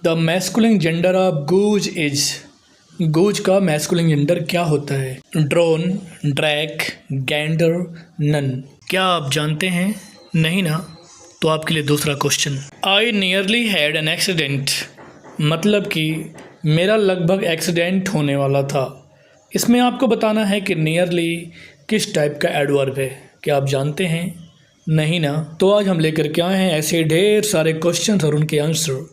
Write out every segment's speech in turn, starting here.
The masculine gender of goose is. Goose का masculine gender क्या होता है? Drone, drake, gander, none. क्या आप जानते हैं? नहीं ना? तो आपके लिए दूसरा question. I nearly had an accident, मतलब कि मेरा लगभग एक्सीडेंट होने वाला था। इसमें आपको बताना है कि नियरली किस टाइप का एडवर्ब है। क्या आप जानते हैं? नहीं ना? तो आज हम लेकर के आए हैं ऐसे ढेर सारे क्वेश्चंस और उनके आंसर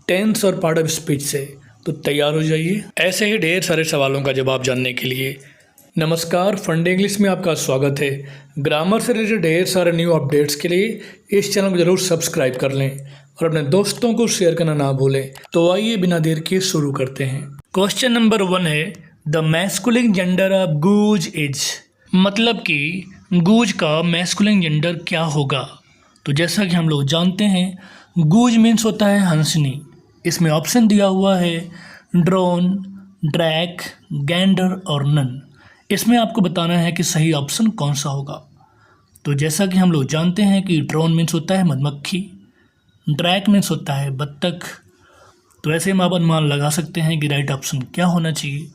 टेंस और पार्ट ऑफ स्पीच से। तो तैयार हो जाइए ऐसे ही ढेर सारे सवालों का जवाब जानने के लिए। नमस्कार, फंडे इंग्लिश में आपका स्वागत है। ग्रामर से रिलेटेड ढेर सारे न्यू अपडेट्स के लिए इस चैनल को जरूर सब्सक्राइब कर लें और अपने दोस्तों को शेयर करना ना भूलें। तो आइए बिना देर के शुरू करते हैं। क्वेश्चन नंबर 1 है the masculine gender of goose is, मतलब कि गूज का मैस्कुलिन जेंडर क्या होगा। तो जैसा कि हम लोग जानते हैं, गूज मीन्स होता है हंसनी। इसमें ऑप्शन दिया हुआ है ड्रोन, ड्रैक, गैंडर और नन। इसमें आपको बताना है कि सही ऑप्शन कौन सा होगा। तो जैसा कि हम लोग जानते हैं कि ड्रोन मीन्स होता है मधुमक्खी, ड्रैक मीन्स होता है बत्तख। तो ऐसे हम आप अनुमान लगा सकते हैं कि राइट ऑप्शन क्या होना चाहिए।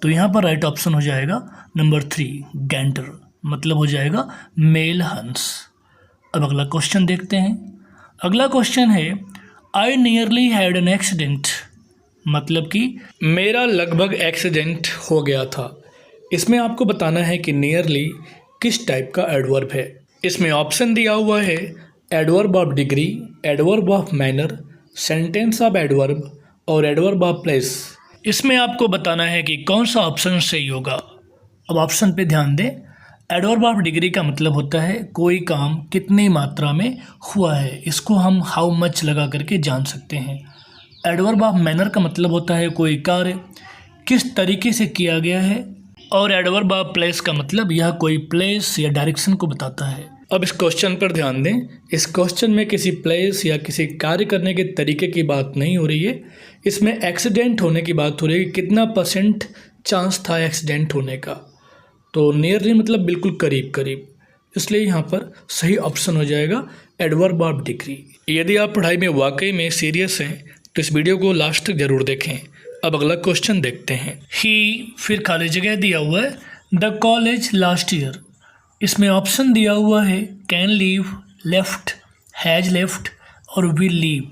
तो यहाँ पर राइट ऑप्शन हो जाएगा नंबर 3 गैंडर, मतलब हो जाएगा मेल हंस। अब अगला क्वेश्चन देखते हैं। अगला क्वेश्चन है आई नियरली हैड एन एक्सीडेंट, मतलब कि मेरा लगभग एक्सीडेंट हो गया था। इसमें आपको बताना है कि नियरली किस टाइप का एडवर्ब है। इसमें ऑप्शन दिया हुआ है adverb of degree, adverb of manner, sentence of adverb और एडवर्ब ऑफ प्लेस। इसमें आपको बताना है कि कौन सा ऑप्शन सही होगा। अब ऑप्शन पे ध्यान दें। एडवर्ब ऑफ डिग्री का मतलब होता है कोई काम कितनी मात्रा में हुआ है, इसको हम हाउ मच लगा करके जान सकते हैं। एडवर्ब ऑफ मैनर का मतलब होता है कोई कार्य किस तरीके से किया गया है। और एडवर्ब ऑफ प्लेस का मतलब यह कोई प्लेस या डायरेक्शन को बताता है। अब इस क्वेश्चन पर ध्यान दें। इस क्वेश्चन में किसी प्लेस या किसी कार्य करने के तरीके की बात नहीं हो रही है। इसमें एक्सीडेंट होने की बात हो रही है कि कितना % चांस था एक्सीडेंट होने का। तो नियरली मतलब बिल्कुल करीब करीब, इसलिए यहाँ पर सही ऑप्शन हो जाएगा एडवर्ब ऑफ डिग्री। यदि आप पढ़ाई में वाकई में सीरियस हैं तो इस वीडियो को लास्ट तक जरूर देखें। अब अगला क्वेश्चन देखते हैं। ही, फिर खाली जगह दिया हुआ है द कॉलेज लास्ट ईयर। इसमें ऑप्शन दिया हुआ है can leave, left, has left और विल लीव।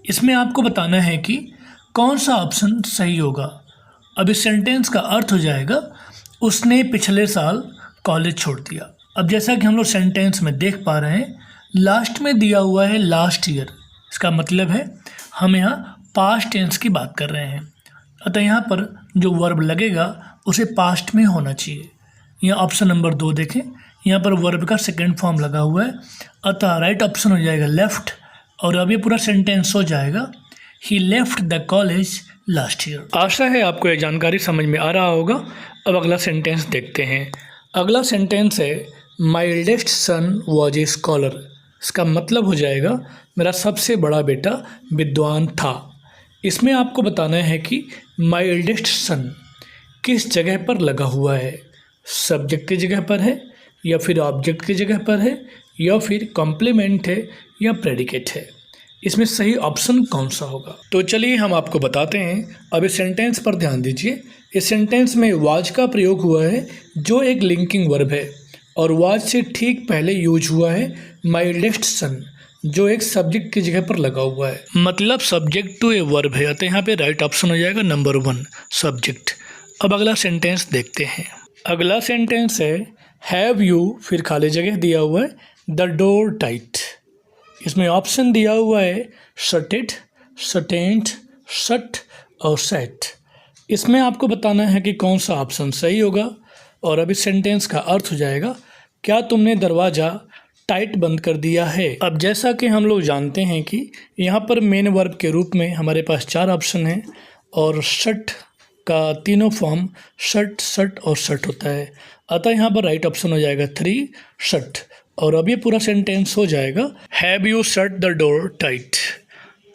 इसमें आपको बताना है कि कौन सा ऑप्शन सही होगा। अब इस सेंटेंस का अर्थ हो जाएगा उसने पिछले साल कॉलेज छोड़ दिया। अब जैसा कि हम लोग सेंटेंस में देख पा रहे हैं, लास्ट में दिया हुआ है लास्ट ईयर। इसका मतलब है हम यहाँ पास्ट टेंस की बात कर रहे हैं, अतः यहाँ पर जो वर्ब लगेगा उसे पास्ट में होना चाहिए। यहाँ ऑप्शन नंबर 2 देखें, यहाँ पर वर्ब का सेकेंड फॉर्म लगा हुआ है, अतः राइट ऑप्शन हो जाएगा लेफ्ट। और अब ये पूरा सेंटेंस हो जाएगा he left the college last year. आशा है आपको ये जानकारी समझ में आ रहा होगा। अब अगला सेंटेंस देखते हैं। अगला सेंटेंस है my eldest son was a scholar. इसका मतलब हो जाएगा मेरा सबसे बड़ा बेटा विद्वान था। इसमें आपको बताना है कि माई एल्डेस्ट सन किस जगह पर लगा हुआ है। सब्जेक्ट की जगह पर है या फिर ऑब्जेक्ट की जगह पर है या फिर कॉम्प्लीमेंट है या प्रेडिकेट है। इसमें सही ऑप्शन कौन सा होगा। तो चलिए हम आपको बताते हैं। अब इस सेंटेंस पर ध्यान दीजिए। इस सेंटेंस में वाज का प्रयोग हुआ है जो एक लिंकिंग वर्ब है, और वाज से ठीक पहले यूज हुआ है माई एल्डेस्ट सन जो एक सब्जेक्ट की जगह पर लगा हुआ है, मतलब सब्जेक्ट टू ए वर्ब है। अतः यहाँ पे राइट ऑप्शन हो जाएगा नंबर 1 सब्जेक्ट। अब अगला सेंटेंस देखते हैं। अगला सेंटेंस है हैव यू, फिर खाली जगह दिया हुआ है द डोर टाइट। इसमें ऑप्शन दिया हुआ है शटेड, शटेंट, शट और सेट। इसमें आपको बताना है कि कौन सा ऑप्शन सही होगा। और अब इस सेंटेंस का अर्थ हो जाएगा क्या तुमने दरवाज़ा टाइट बंद कर दिया है। अब जैसा कि हम लोग जानते हैं कि यहाँ पर मेन वर्ब के रूप में हमारे पास 4 ऑप्शन हैं और शट का तीनों फॉर्म शट, शट और शट होता है। अतः यहाँ पर राइट ऑप्शन हो जाएगा 3 शट। और अब ये पूरा सेंटेंस हो जाएगा have you shut the door tight.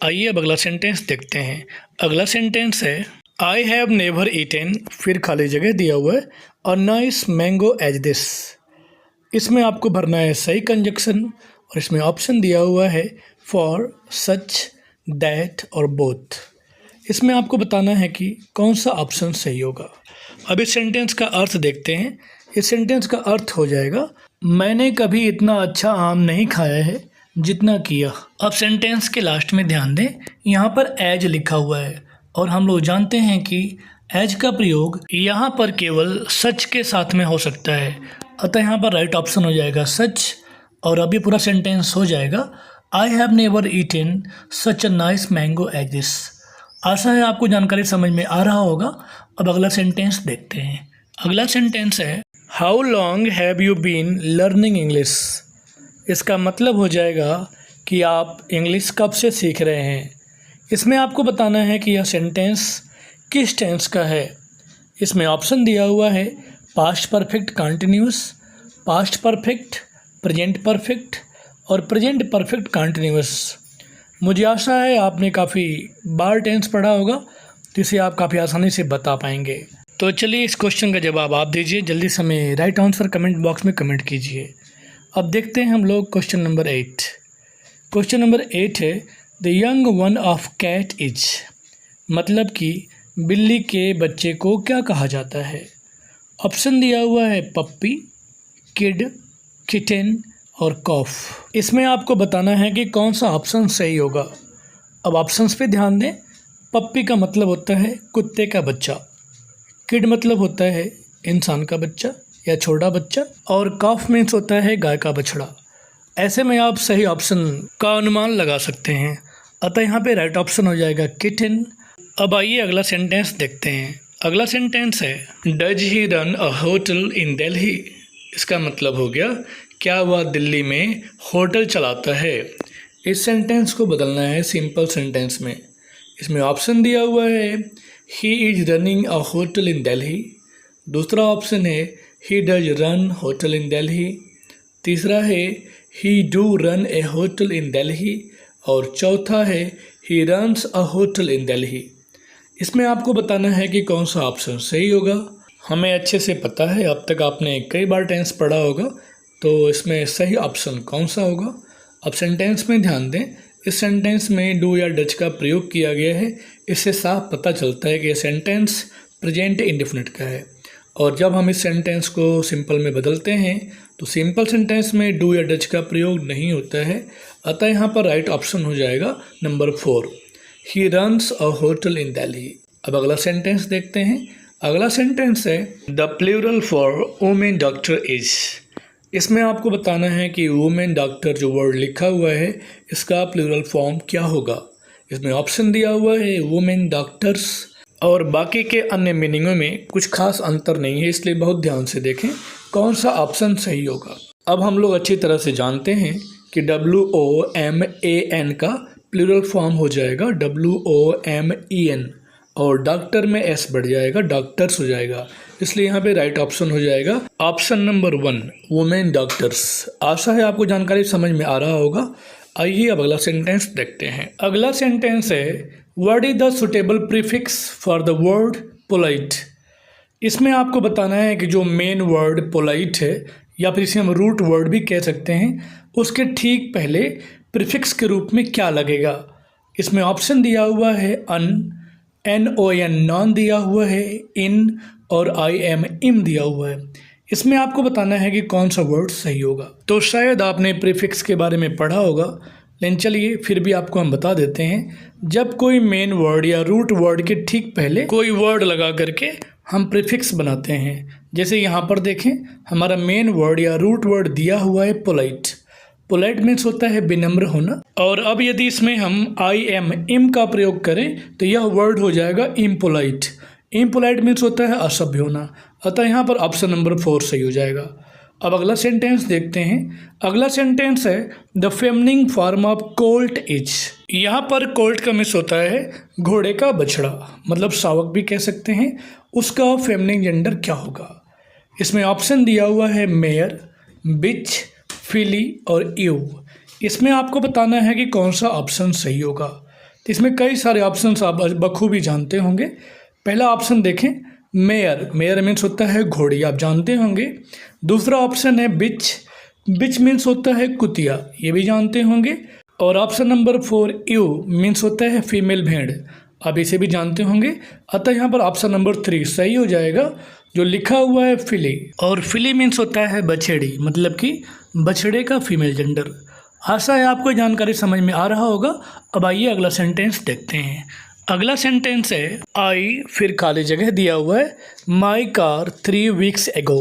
आइए अब अगला सेंटेंस देखते हैं। अगला सेंटेंस है आई हैव नेवर ईटेन, फिर खाली जगह दिया हुआ है a nice mango as this. इसमें आपको भरना है सही कंजक्शन और इसमें ऑप्शन दिया हुआ है फॉर, सच, दैट और बोथ। इसमें आपको बताना है कि कौन सा ऑप्शन सही होगा। अब इस सेंटेंस का अर्थ देखते हैं। इस सेंटेंस का अर्थ हो जाएगा, मैंने कभी इतना अच्छा आम नहीं खाया है जितना किया। अब सेंटेंस के लास्ट में ध्यान दें, यहाँ पर एज लिखा हुआ है और हम लोग जानते हैं कि एज का प्रयोग यहाँ पर केवल सच के साथ में हो सकता है, अतः यहाँ पर राइट ऑप्शन हो जाएगा सच। और अभी पूरा सेंटेंस हो जाएगा, I have never eaten such a nice mango as this. आशा है आपको जानकारी समझ में आ रहा होगा। अब अगला सेंटेंस देखते हैं। अगला सेंटेंस है, how long have you been learning English. इसका मतलब हो जाएगा कि आप इंग्लिश कब से सीख रहे हैं। इसमें आपको बताना है कि यह सेंटेंस किस टेंस का है। इसमें ऑप्शन दिया हुआ है past perfect continuous, past perfect, present perfect और प्रेजेंट परफेक्ट कंटिन्यूस। मुझे आशा है आपने काफ़ी बार टेंस पढ़ा होगा, तो इसे आप काफ़ी आसानी से बता पाएंगे। तो चलिए इस क्वेश्चन का जवाब आप दीजिए, जल्दी से हमें राइट आंसर कमेंट बॉक्स में कमेंट कीजिए। अब देखते हैं हम लोग क्वेश्चन नंबर 8। क्वेश्चन नंबर 8 है, the young one of cat is. मतलब कि बिल्ली के बच्चे को क्या कहा जाता है। ऑप्शन दिया हुआ है पप्पी, किड, किटन और कॉफ। इसमें आपको बताना है कि कौन सा ऑप्शन सही होगा। अब ऑप्शंस पे ध्यान दें। पप्पी का मतलब होता है कुत्ते का बच्चा, किड मतलब होता है इंसान का बच्चा या छोटा बच्चा, और कॉफ मीन्स होता है गाय का बछड़ा। ऐसे में आप सही ऑप्शन का अनुमान लगा सकते हैं, अतः यहाँ पे राइट ऑप्शन हो जाएगा किटन। अब आइए अगला सेंटेंस देखते हैं। अगला सेंटेंस है, does he run a hotel in Delhi. इसका मतलब हो गया, क्या वह दिल्ली में होटल चलाता है। इस सेंटेंस को बदलना है सिंपल सेंटेंस में। इसमें ऑप्शन दिया हुआ है he is running a hotel in Delhi. दूसरा ऑप्शन है he does run hotel in Delhi. तीसरा है ही do run A hotel in Delhi. और चौथा है ही runs a hotel in Delhi. इसमें आपको बताना है कि कौन सा ऑप्शन सही होगा। हमें अच्छे से पता है, अब तक आपने कई बार टेंस पढ़ा होगा, तो इसमें सही ऑप्शन कौन सा होगा। अब सेंटेंस में ध्यान दें। इस सेंटेंस में डू या डज का प्रयोग किया गया है। इससे साफ पता चलता है कि यह सेंटेंस प्रेजेंट इंडेफिनिट का है। और जब हम इस सेंटेंस को सिंपल में बदलते हैं तो सिंपल सेंटेंस में डू या डज का प्रयोग नहीं होता है, अतः यहाँ पर राइट ऑप्शन हो जाएगा number 4, he runs a hotel in Delhi. अब अगला सेंटेंस देखते हैं। अगला सेंटेंस है, the plural for women doctor is. इसमें आपको बताना है कि वुमेन डॉक्टर जो वर्ड लिखा हुआ है, इसका प्लूरल फॉर्म क्या होगा। इसमें ऑप्शन दिया हुआ है वुमेन डॉक्टर्स, और बाकी के अन्य मीनिंगों में कुछ खास अंतर नहीं है, इसलिए बहुत ध्यान से देखें कौन सा ऑप्शन सही होगा। अब हम लोग अच्छी तरह से जानते हैं कि WOMAN का प्लूरल फॉर्म हो जाएगा WOMEN, और डॉक्टर में S बढ़ जाएगा, डॉक्टर्स हो जाएगा। इसलिए यहाँ पे राइट ऑप्शन हो जाएगा ऑप्शन नंबर 1, वुमेन डॉक्टर्स। आशा है आपको जानकारी समझ में आ रहा होगा। आइए अब अगला सेंटेंस देखते हैं। अगला सेंटेंस है, what is the suitable prefix for the word polite. इसमें आपको बताना है कि जो मेन वर्ड पोलाइट है, या फिर इसे हम रूट वर्ड भी कह सकते हैं, उसके ठीक पहले प्रीफिक्स के रूप में क्या लगेगा। इसमें ऑप्शन दिया हुआ है अन, NON नॉन दिया हुआ है, इन और IM इम दिया हुआ है। इसमें आपको बताना है कि कौन सा वर्ड सही होगा। तो शायद आपने प्रीफिक्स के बारे में पढ़ा होगा, लेकिन चलिए फिर भी आपको हम बता देते हैं। जब कोई मेन वर्ड या रूट वर्ड के ठीक पहले कोई वर्ड लगा करके हम प्रीफिक्स बनाते हैं, जैसे यहाँ पर देखें हमारा मेन वर्ड या रूट वर्ड दिया हुआ है पोलाइट। पोलाइट मीन्स होता है विनम्र होना, और अब यदि इसमें हम IM इम का प्रयोग करें तो यह वर्ड हो जाएगा इम्पोलाइट। इम्पोलाइट मीन्स होता है असभ्य होना, अतः यहाँ पर ऑप्शन नंबर 4 सही हो जाएगा। अब अगला सेंटेंस देखते हैं। अगला सेंटेंस है, the feminine form of Colt is. यहाँ पर कोल्ट का मीन्स होता है घोड़े का बछड़ा, मतलब शावक भी कह सकते हैं। उसका फेमिनिन जेंडर क्या होगा। इसमें ऑप्शन दिया हुआ है मेयर, बिच, फिली और यू। इसमें आपको बताना है कि कौन सा ऑप्शन सही होगा। तो इसमें कई सारे ऑप्शंस आप बखूबी जानते होंगे। पहला ऑप्शन देखें, मेयर। मेयर मीन्स होता है घोड़ी, आप जानते होंगे। दूसरा ऑप्शन है बिच। बिच मीन्स होता है कुतिया, ये भी जानते होंगे। और ऑप्शन नंबर 4 यू मीन्स होता है फीमेल भेड़, आप इसे भी जानते होंगे। अतः यहाँ पर ऑप्शन नंबर 3 सही हो जाएगा। जो लिखा हुआ है फिली, और फिली मीन्स होता है बछेड़ी, मतलब कि बछड़े का फीमेल जेंडर। आशा है आपको जानकारी समझ में आ रहा होगा। अब आइए अगला सेंटेंस देखते हैं। अगला सेंटेंस है आई, फिर खाली जगह दिया हुआ है माई कार 3 वीक्स एगो।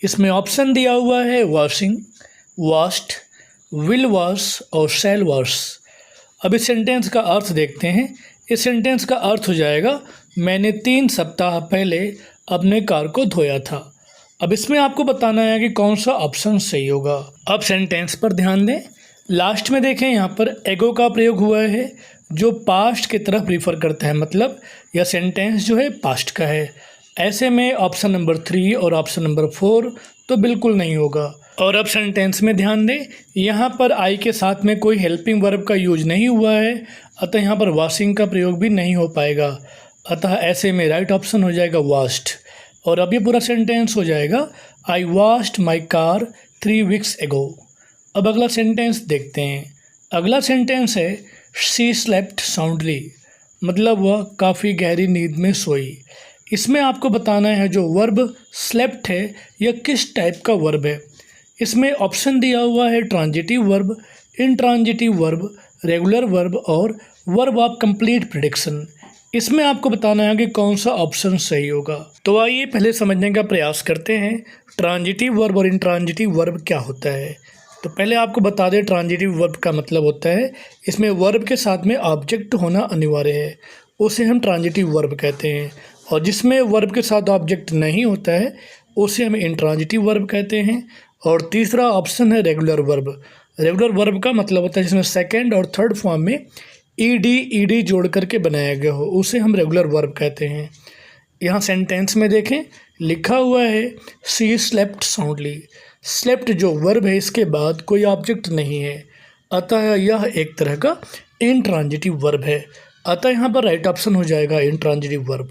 इसमें ऑप्शन दिया हुआ है वॉशिंग, वॉश्ड, विल वॉश और शैल वॉश। अब इस सेंटेंस का अर्थ देखते हैं। इस सेंटेंस का अर्थ हो जाएगा मैंने 3 सप्ताह पहले अपने कार को धोया था। अब इसमें आपको बताना है कि कौन सा ऑप्शन सही होगा। अब सेंटेंस पर ध्यान दें। लास्ट में देखें, यहाँ पर एगो का प्रयोग हुआ है जो पास्ट की तरफ रिफ़र करता है, मतलब यह सेंटेंस जो है पास्ट का है। ऐसे में ऑप्शन नंबर 3 और ऑप्शन नंबर 4 तो बिल्कुल नहीं होगा। और अब सेंटेंस में ध्यान दें, यहाँ पर आई के साथ में कोई हेल्पिंग वर्ब का यूज नहीं हुआ है, अतः यहाँ पर वॉशिंग का प्रयोग भी नहीं हो पाएगा। अतः ऐसे में राइट ऑप्शन हो जाएगा वॉश्ड। और अब ये पूरा सेंटेंस हो जाएगा आई वॉश्ड माई कार 3 वीक्स एगो। अब अगला सेंटेंस देखते हैं। अगला सेंटेंस है शी स्लेप्ट साउंडली, मतलब वह काफ़ी गहरी नींद में सोई। इसमें आपको बताना है जो वर्ब स्लेप्ट है यह किस टाइप का वर्ब है। इसमें ऑप्शन दिया हुआ है transitive verb, intransitive verb, regular verb और वर्ब ऑफ कंप्लीट प्रिडिक्शन। इसमें आपको बताना है कि कौन सा ऑप्शन सही होगा। तो आइए पहले समझने का प्रयास करते हैं ट्रांजिटिव वर्ब और इंट्रांजिटिव वर्ब क्या होता है। तो पहले आपको बता दें ट्रांजिटिव वर्ब का मतलब होता है इसमें वर्ब के साथ में ऑब्जेक्ट होना अनिवार्य है, उसे हम ट्रांजिटिव वर्ब कहते हैं। और जिसमें वर्ब के साथ ऑब्जेक्ट नहीं होता है उसे हम इंट्रांजिटिव वर्ब कहते हैं। और तीसरा ऑप्शन है रेगुलर वर्ब। रेगुलर वर्ब का मतलब होता है जिसमें सेकंड और थर्ड फॉर्म में ईडी जोड़ करके बनाया गया हो, उसे हम रेगुलर वर्ब कहते हैं। यहाँ सेंटेंस में देखें, लिखा हुआ है शी स्लेप्ट साउंडली। स्लेप्ट जो वर्ब है इसके बाद कोई ऑब्जेक्ट नहीं है, अतः यह एक तरह का इंट्रांजिटिव वर्ब है। अतः यहाँ पर राइट ऑप्शन हो जाएगा इंट्रांजिटिव वर्ब।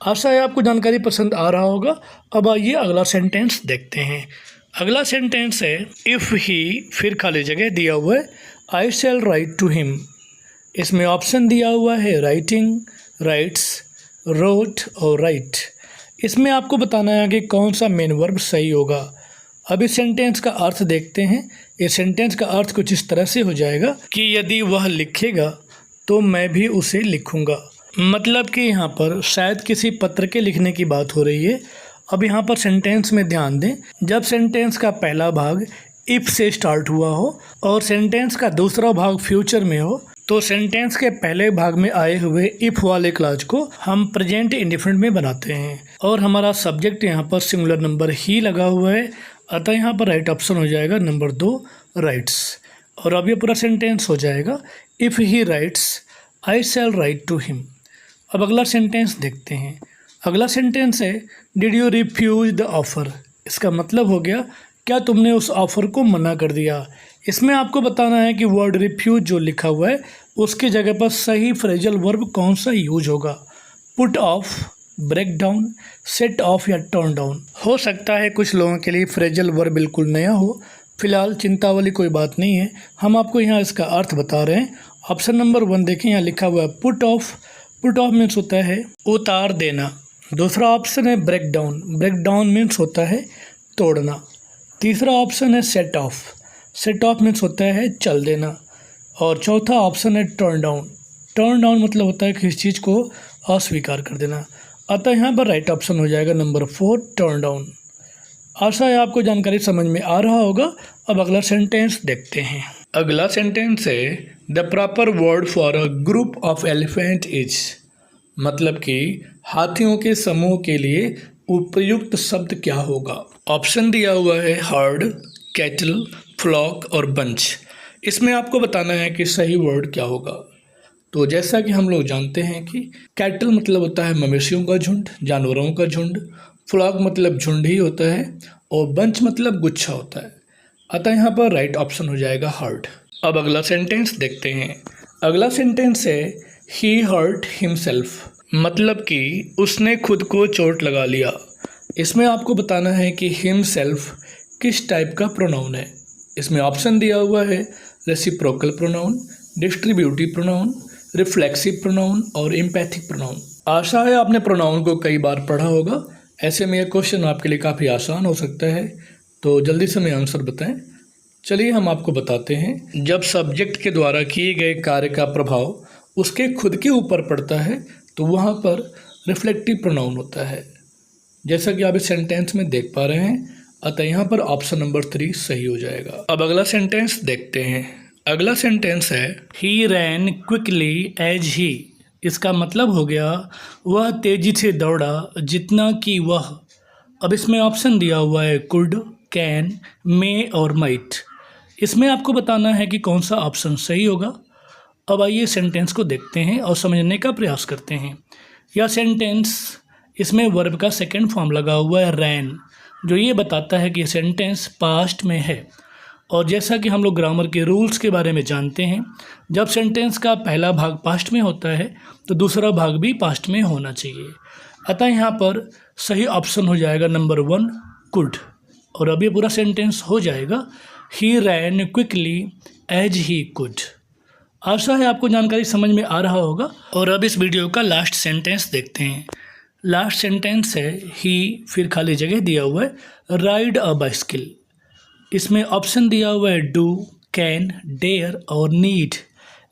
आशा है आपको जानकारी पसंद आ रहा होगा। अब आइए अगला सेंटेंस देखते हैं। अगला सेंटेंस है इफ़ ही, फिर खाली जगह दिया हुआ है आई शैल राइट टू हिम। इसमें ऑप्शन दिया हुआ है राइटिंग, राइट्स, रोट और राइट। इसमें आपको बताना है कि कौन सा मेन वर्ब सही होगा। अब इस सेंटेंस का अर्थ देखते हैं। इस सेंटेंस का अर्थ कुछ इस तरह से हो जाएगा कि यदि वह लिखेगा तो मैं भी उसे लिखूंगा। मतलब कि यहाँ पर शायद किसी पत्र के लिखने की बात हो रही है। अब यहाँ पर सेंटेंस में ध्यान दें, जब सेंटेंस का पहला भाग इफ़ से स्टार्ट हुआ हो और सेंटेंस का दूसरा भाग फ्यूचर में हो, तो सेंटेंस के पहले भाग में आए हुए इफ़ वाले क्लॉज को हम प्रेजेंट इंडेफिनिट में बनाते हैं। और हमारा सब्जेक्ट यहाँ पर सिंगुलर नंबर ही लगा हुआ है, अतः यहाँ पर राइट ऑप्शन हो जाएगा नंबर 2 राइट्स। और अब ये पूरा सेंटेंस हो जाएगा if he writes I shall write to him. अब अगला सेंटेंस देखते हैं। अगला सेंटेंस है did you refuse the offer. इसका मतलब हो गया क्या तुमने उस ऑफ़र को मना कर दिया। इसमें आपको बताना है कि वर्ड रिफ्यूज जो लिखा हुआ है उसकी जगह पर सही फ्रेजल वर्ब कौन सा यूज होगा। Put off, break down, set off या टर्न डाउन। हो सकता है कुछ लोगों के लिए फ्रेजल वर्ब बिल्कुल नया हो, फिलहाल चिंता वाली कोई बात नहीं है, हम आपको यहाँ इसका अर्थ बता रहे हैं। ऑप्शन नंबर 1 देखें, यहाँ लिखा हुआ है put off. Put off means होता है उतार देना। दूसरा ऑप्शन है break down. Break down means होता है तोड़ना। तीसरा ऑप्शन है set off. Set off means होता है चल देना। और चौथा ऑप्शन है टर्न डाउन। टर्न डाउन मतलब होता है किसी चीज़ को अस्वीकार कर देना। अतः यहाँ पर राइट ऑप्शन हो जाएगा नंबर 4 टर्न डाउन। आशा है आपको जानकारी समझ में आ रहा होगा। अब अगला सेंटेंस देखते हैं। अगला सेंटेंस है the proper word for a group of elephant is. मतलब कि हाथियों के समूह के लिए उपयुक्त शब्द क्या होगा। ऑप्शन दिया हुआ है हर्ड, कैटल, फ्लॉक और बंच। इसमें आपको बताना है कि सही वर्ड क्या होगा। तो जैसा कि हम लोग जानते हैं कि कैटल मतलब होता है मवेशियों का झुंड, जानवरों का झुंड। फ्लॉक मतलब झुंड ही होता है और बंच मतलब गुच्छा होता है। अतः यहाँ पर राइट ऑप्शन हो जाएगा हर्ड। अब अगला सेंटेंस देखते हैं। अगला सेंटेंस है ही हर्ट हिमसेल्फ। मतलब कि उसने खुद को चोट लगा लिया। इसमें आपको बताना है कि हिमसेल्फ किस टाइप का प्रोनाउन है। इसमें ऑप्शन दिया हुआ है reciprocal pronoun, distributive pronoun, reflexive pronoun और एम्पैथिक प्रोनाउन। आशा है आपने प्रोनाउन को कई बार पढ़ा होगा। ऐसे में यह क्वेश्चन आपके लिए काफ़ी आसान हो सकता है, तो जल्दी से हमें आंसर बताएं। चलिए हम आपको बताते हैं। जब सब्जेक्ट के द्वारा किए गए कार्य का प्रभाव उसके खुद के ऊपर पड़ता है तो वहाँ पर रिफ्लेक्टिव प्रोनाउन होता है, जैसा कि आप इस सेंटेंस में देख पा रहे हैं। अतः यहाँ पर ऑप्शन नंबर 3 सही हो जाएगा। अब अगला सेंटेंस देखते हैं। अगला सेंटेंस है ही रैन क्विकली एज ही। इसका मतलब हो गया वह तेजी से दौड़ा जितना कि वह। अब इसमें ऑप्शन दिया हुआ है कुड, कैन, मे और माइट। इसमें आपको बताना है कि कौन सा ऑप्शन सही होगा। अब आइए सेंटेंस को देखते हैं और समझने का प्रयास करते हैं। यह सेंटेंस, इसमें वर्ब का सेकंड फॉर्म लगा हुआ है रैन, जो ये बताता है कि सेंटेंस पास्ट में है। और जैसा कि हम लोग ग्रामर के रूल्स के बारे में जानते हैं, जब सेंटेंस का पहला भाग पास्ट में होता है तो दूसरा भाग भी पास्ट में होना चाहिए। अतः यहाँ पर सही ऑप्शन हो जाएगा नंबर 1 कुड। और अब ये पूरा सेंटेंस हो जाएगा ही रैन क्विकली एज ही कुड। आशा है आपको जानकारी समझ में आ रहा होगा। और अब इस वीडियो का लास्ट सेंटेंस देखते हैं। लास्ट सेंटेंस है ही, फिर खाली जगह दिया हुआ है राइड अ बाइसिकल। इसमें ऑप्शन दिया हुआ है डू, कैन, डेयर और नीड।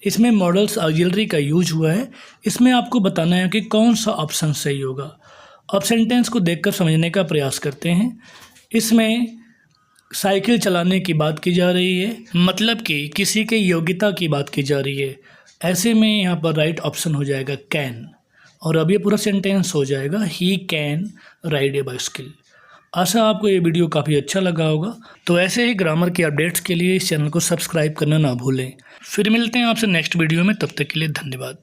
इसमें मॉडल्स ऑक्सिलरी का यूज हुआ है। इसमें आपको बताना है कि कौन सा ऑप्शन सही होगा। अब सेंटेंस को देखकर समझने का प्रयास करते हैं। इसमें साइकिल चलाने की बात की जा रही है, मतलब कि किसी के योग्यता की बात की जा रही है। ऐसे में यहाँ पर राइट ऑप्शन हो जाएगा कैन। और अब ये पूरा सेंटेंस हो जाएगा he can ride a bicycle. आशा आपको ये वीडियो काफ़ी अच्छा लगा होगा। तो ऐसे ही ग्रामर के अपडेट्स के लिए इस चैनल को सब्सक्राइब करना ना भूलें। फिर मिलते हैं आपसे नेक्स्ट वीडियो में, तब तक के लिए धन्यवाद।